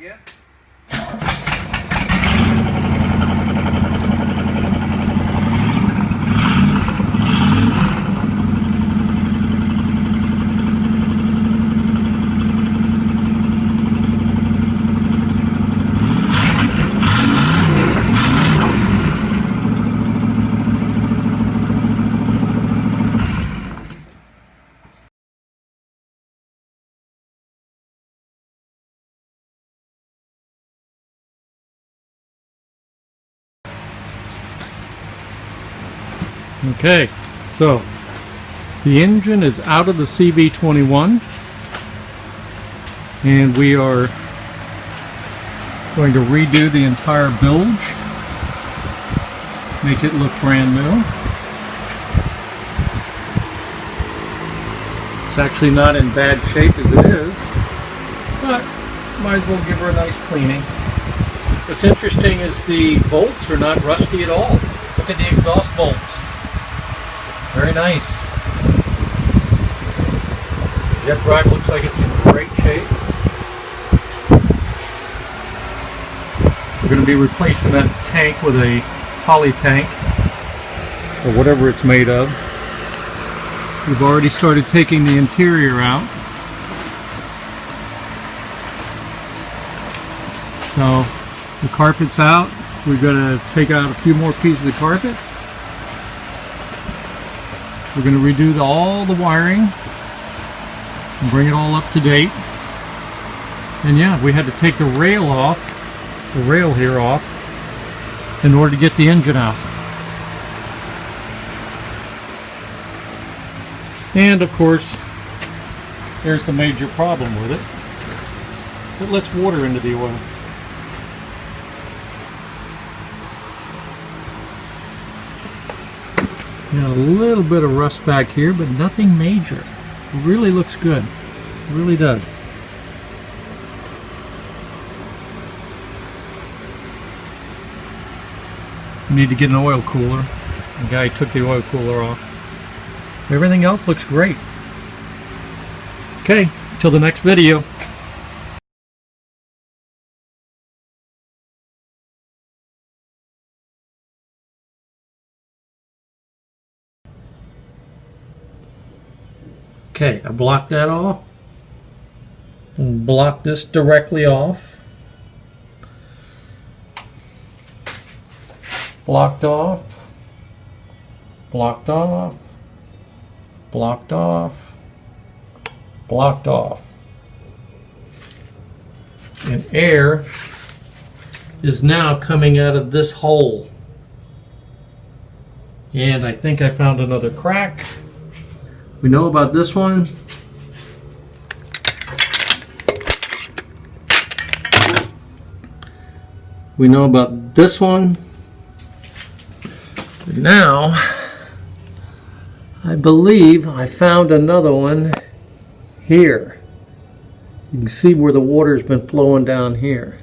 again. Okay, so the engine is out of the CV21 and we are going to redo the entire bilge, make it look brand new. It's actually not in bad shape as it is, but might as well give her a nice cleaning. What's interesting is the bolts are not rusty at all. Look at the exhaust bolts. Very nice. The jet drive looks like it's in great shape. We're going to be replacing that tank with a poly tank, or whatever it's made of. We've already started taking the interior out. So the carpet's out. We're going to take out a few more pieces of carpet. We're going to redo all the wiring and bring it all up to date. And yeah, we had to take the rail off, the rail here off, in order to get the engine out. And of course, there's the major problem with it. It lets water into the oil. A little bit of rust back here, but nothing major. It really looks good. It really does. We need to get an oil cooler. The guy took the oil cooler off. Everything else looks great. Okay, till the next video. Okay, I blocked that off and blocked this directly off. Blocked off, blocked off, blocked off, blocked off. And air is now coming out of this hole. And I think I found another crack. We know about this one. We know about this one. But now, I believe I found another one here. You can see where the water's been flowing down here.